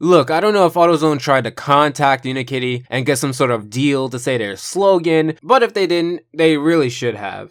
Look, I don't know if AutoZone tried to contact Unikitty and get some sort of deal to say their slogan, but if they didn't, they really should have.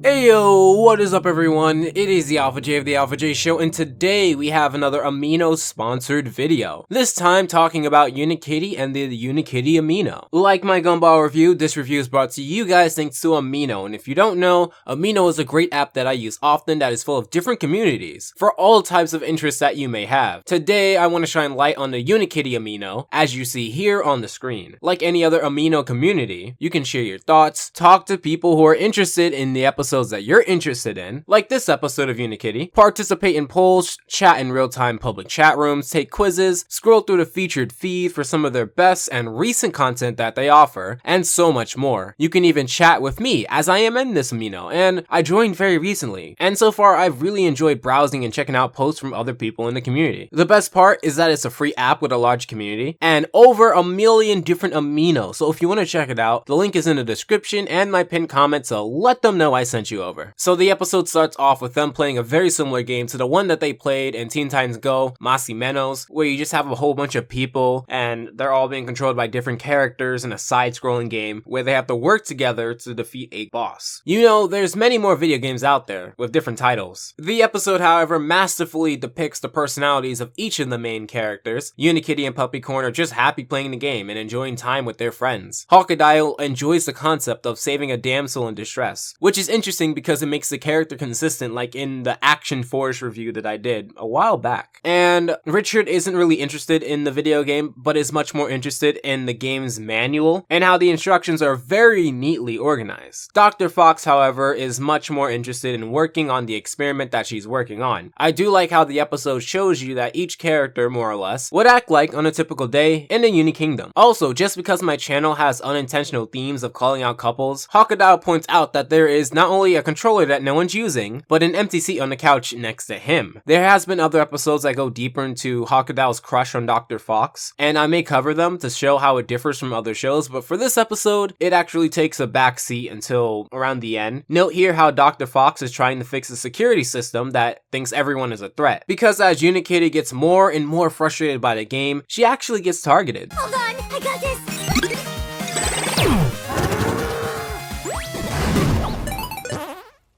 Heyo, what is up everyone? It is the ALPHAJ of the ALPHAJ Show, and today we have another Amino sponsored video. This time talking about Unikitty and the Unikitty Amino. Like my Gumball review, this review is brought to you guys thanks to Amino, and if you don't know, Amino is a great app that I use often that is full of different communities for all types of interests that you may have. Today, I want to shine light on the Unikitty Amino, as you see here on the screen. Like any other Amino community, you can share your thoughts, talk to people who are interested in the episode that you're interested in, like this episode of Unikitty, participate in polls, chat in real-time public chat rooms, take quizzes, scroll through the featured feed for some of their best and recent content that they offer, and so much more. You can even chat with me, as I am in this Amino, and I joined very recently, and so far I've really enjoyed browsing and checking out posts from other people in the community. The best part is that it's a free app with a large community, and over 1 million different Aminos, so if you want to check it out, the link is in the description and my pinned comment, so let them know I sent you over. So the episode starts off with them playing a very similar game to the one that they played in Teen Titans Go, Más y Menos, where you just have a whole bunch of people and they're all being controlled by different characters in a side-scrolling game where they have to work together to defeat a boss. You know, there's many more video games out there with different titles. The episode, however, masterfully depicts the personalities of each of the main characters. Unikitty and Puppycorn are just happy playing the game and enjoying time with their friends. Hawkodile enjoys the concept of saving a damsel in distress, which is interesting because it makes the character consistent, like in the Action Force review that I did a while back. And Richard isn't really interested in the video game, but is much more interested in the game's manual and how the instructions are very neatly organized. Dr. Fox, however, is much more interested in working on the experiment that she's working on. I do like how the episode shows you that each character, more or less, would act like on a typical day in the Uni Kingdom. Also, just because my channel has unintentional themes of calling out couples, Hawkodile points out that there is not only a controller that no one's using, but an empty seat on the couch next to him. There has been other episodes that go deeper into Hawkodile's crush on Dr. Fox, and I may cover them to show how it differs from other shows, but for this episode, it actually takes a back seat until around the end. Note here how Dr. Fox is trying to fix a security system that thinks everyone is a threat, because as Unikitty gets more and more frustrated by the game, she actually gets targeted. Hold on, I got this!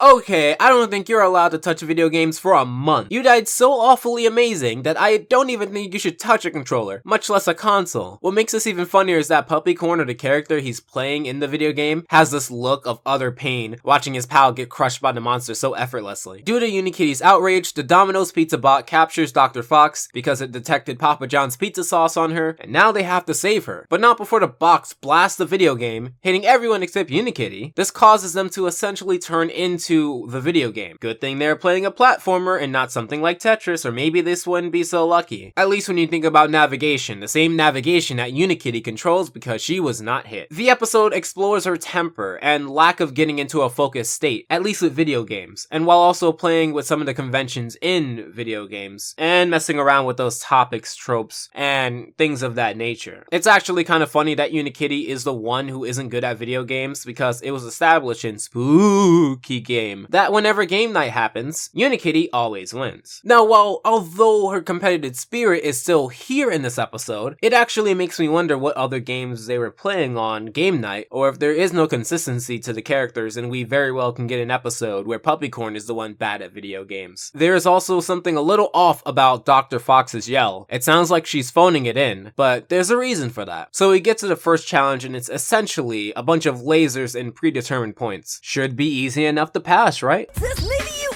Okay, I don't think you're allowed to touch video games for a month. You died so awfully amazing that I don't even think you should touch a controller, much less a console. What makes this even funnier is that Puppycorn, or the character he's playing in the video game, has this look of utter pain watching his pal get crushed by the monster so effortlessly. Due to Unikitty's outrage, the Domino's pizza bot captures Dr. Fox because it detected Papa John's pizza sauce on her, and now they have to save her. But not before the box blasts the video game, hitting everyone except Unikitty. This causes them to essentially turn into the video game. Good thing they're playing a platformer and not something like Tetris, or maybe this wouldn't be so lucky. At least when you think about navigation, the same navigation that Unikitty controls because she was not hit. The episode explores her temper and lack of getting into a focused state, at least with video games, and while also playing with some of the conventions in video games and messing around with those topics, tropes, and things of that nature. It's actually kind of funny that Unikitty is the one who isn't good at video games because it was established in Spooky Game that whenever game night happens, Unikitty always wins. Now, although her competitive spirit is still here in this episode, it actually makes me wonder what other games they were playing on game night, or if there is no consistency to the characters and we very well can get an episode where Puppycorn is the one bad at video games. There is also something a little off about Dr. Fox's yell. It sounds like she's phoning it in, but there's a reason for that. So we get to the first challenge and it's essentially a bunch of lasers in predetermined points. Should be easy enough to pass, right? Sis, maybe you...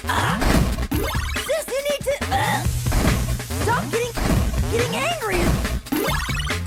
Sis, you need to... Stop getting angry!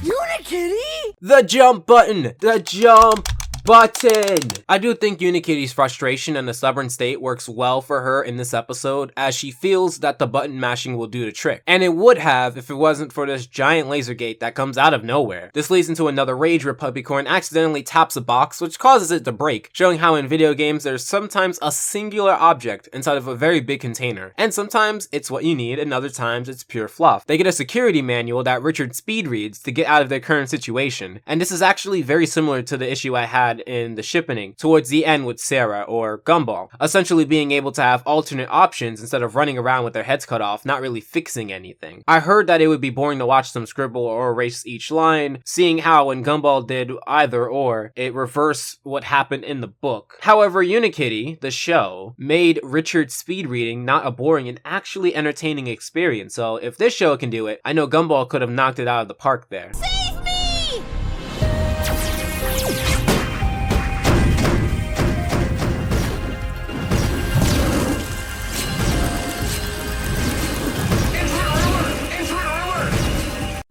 Unikitty? The jump button! The jump button! I do think Unikitty's frustration and the stubborn state works well for her in this episode, as she feels that the button mashing will do the trick. And it would have if it wasn't for this giant laser gate that comes out of nowhere. This leads into another rage where Puppycorn accidentally taps a box, which causes it to break, showing how in video games there's sometimes a singular object inside of a very big container. And sometimes it's what you need, and other times it's pure fluff. They get a security manual that Richard speed reads to get out of their current situation. And this is actually very similar to the issue I had had in the shippening towards the end with Sarah or Gumball, essentially being able to have alternate options instead of running around with their heads cut off, not really fixing anything. I heard that it would be boring to watch them scribble or erase each line, seeing how when Gumball did either or, it reversed what happened in the book. However, Unikitty, the show, made Richard's speed reading not a boring and actually entertaining experience, so if this show can do it, I know Gumball could have knocked it out of the park there. Save me!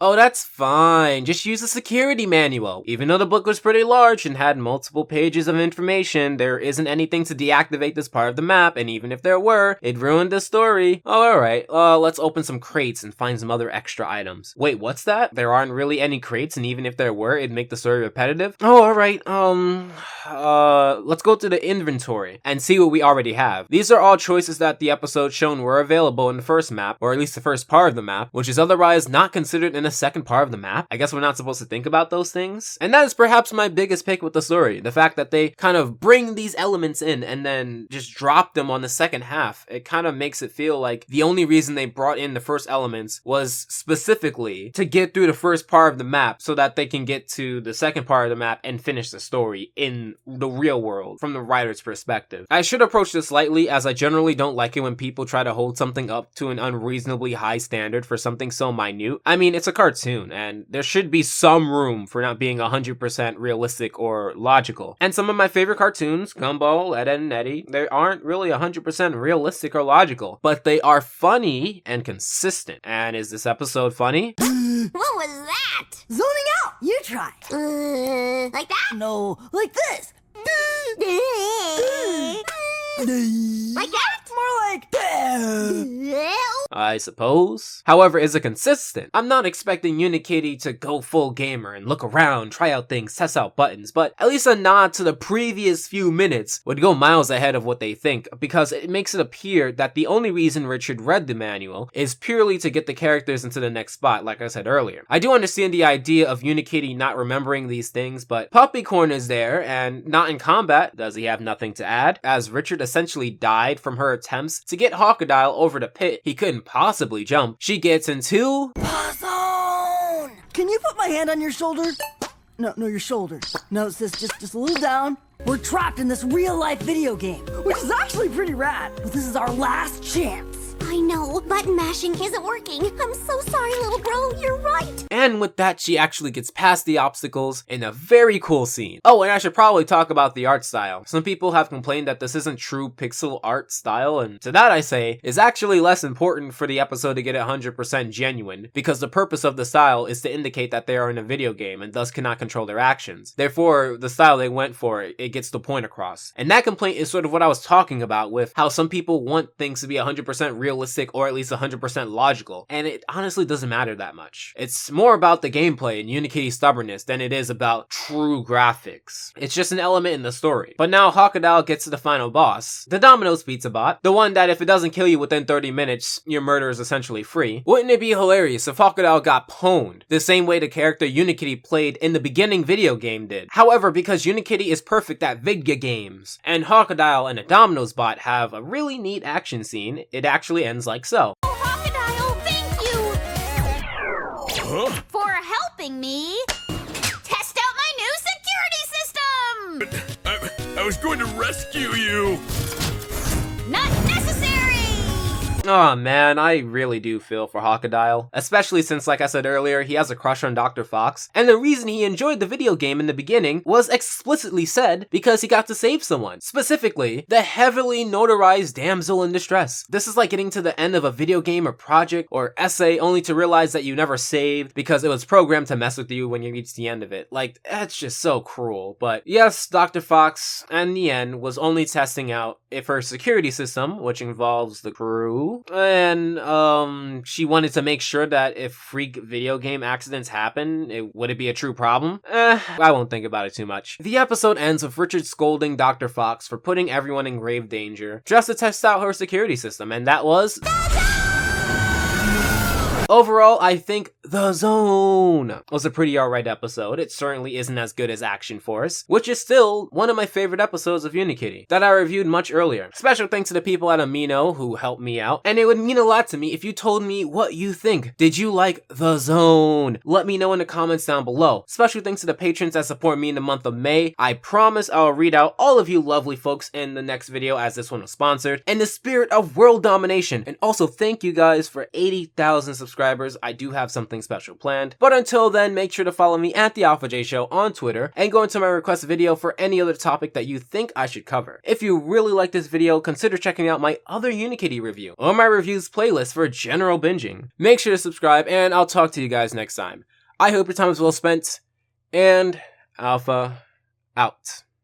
Oh, that's fine. Just use the security manual. Even though the book was pretty large and had multiple pages of information, there isn't anything to deactivate this part of the map, and even if there were, it ruined the story. Oh, alright. Let's open some crates and find some other extra items. Wait, what's that? There aren't really any crates, and even if there were, it'd make the story repetitive? Oh, alright. Let's go to the inventory and see what we already have. These are all choices that the episode shown were available in the first map, or at least the first part of the map, which is otherwise not considered in the second part of the map. I guess we're not supposed to think about those things. And that is perhaps my biggest pick with the story. The fact that they kind of bring these elements in and then just drop them on the second half. It kind of makes it feel like the only reason they brought in the first elements was specifically to get through the first part of the map so that they can get to the second part of the map and finish the story in the real world from the writer's perspective. I should approach this lightly, as I generally don't like it when people try to hold something up to an unreasonably high standard for something so minute. I mean, it's a cartoon, and there should be some room for not being 100% realistic or logical. And some of my favorite cartoons, Gumball, Ed, Edd and Eddy, they aren't really 100% realistic or logical, but they are funny and consistent. And is this episode funny? What was that? Zoning out! You try. Like that? No, like this. Like that? More like I suppose. However, is it consistent? I'm not expecting Unikitty to go full gamer and look around, try out things, test out buttons, but at least a nod to the previous few minutes would go miles ahead of what they think, because it makes it appear that the only reason Richard read the manual is purely to get the characters into the next spot, like I said earlier. I do understand the idea of Unikitty not remembering these things, but Puppycorn is there, and not in combat. Does he have nothing to add? As Richard essentially died from her attempts to get Hawkodile over the pit he couldn't possibly jump, she gets into Puzzle! Can you put my hand on your shoulder? No, your shoulder. No, sis, just a little down. We're trapped in this real-life video game, which is actually pretty rad. But this is our last chance. I know, button mashing isn't working. I'm so sorry, little bro, you're right. And with that, she actually gets past the obstacles in a very cool scene. Oh, and I should probably talk about the art style. Some people have complained that this isn't true pixel art style, and to that I say, is actually less important for the episode to get it 100% genuine, because the purpose of the style is to indicate that they are in a video game and thus cannot control their actions. Therefore, the style they went for, it gets the point across. And that complaint is sort of what I was talking about with how some people want things to be 100% realistic or at least 100% logical, and it honestly doesn't matter that much. It's more about the gameplay and Unikitty's stubbornness than it is about true graphics. It's just an element in the story. But now Hawkodile gets to the final boss, the Domino's Pizza Bot, the one that if it doesn't kill you within 30 minutes, your murder is essentially free. Wouldn't it be hilarious if Hawkodile got pwned the same way the character Unikitty played in the beginning video game did? However, because Unikitty is perfect at video games, and Hawkodile and the Domino's Bot have a really neat action scene, it actually ends like so. Oh, Hawkodile, thank you for helping me test out my new security system. I was going to rescue you. Not necessary. Aw man, I really do feel for Hawkodile, especially since, like I said earlier, he has a crush on Dr. Fox, and the reason he enjoyed the video game in the beginning was explicitly said because he got to save someone, specifically the heavily notarized damsel in distress. This is like getting to the end of a video game or project or essay only to realize that you never saved because it was programmed to mess with you when you reach the end of it. Like, that's just so cruel. But yes, Dr. Fox, in the end, was only testing out if her security system, which involves the crew, and she wanted to make sure that if freak video game accidents happen, would it be a true problem? I won't think about it too much. The episode ends with Richard scolding Dr. Fox for putting everyone in grave danger just to test out her security system, and that was... Overall, I think The Zone was a pretty alright episode. It certainly isn't as good as Action Force, which is still one of my favorite episodes of Unikitty that I reviewed much earlier. Special thanks to the people at Amino who helped me out, and it would mean a lot to me if you told me what you think. Did you like The Zone? Let me know in the comments down below. Special thanks to the patrons that support me in the month of May. I promise I'll read out all of you lovely folks in the next video as this one was sponsored. In the spirit of world domination, and also thank you guys for 80,000 subscribers. I do have something special planned. But until then, make sure to follow me at The ALPHAJ Show on Twitter and go into my request video for any other topic that you think I should cover. If you really like this video, consider checking out my other Unikitty review or my reviews playlist for general binging. Make sure to subscribe, and I'll talk to you guys next time. I hope your time is well spent, and Alpha out.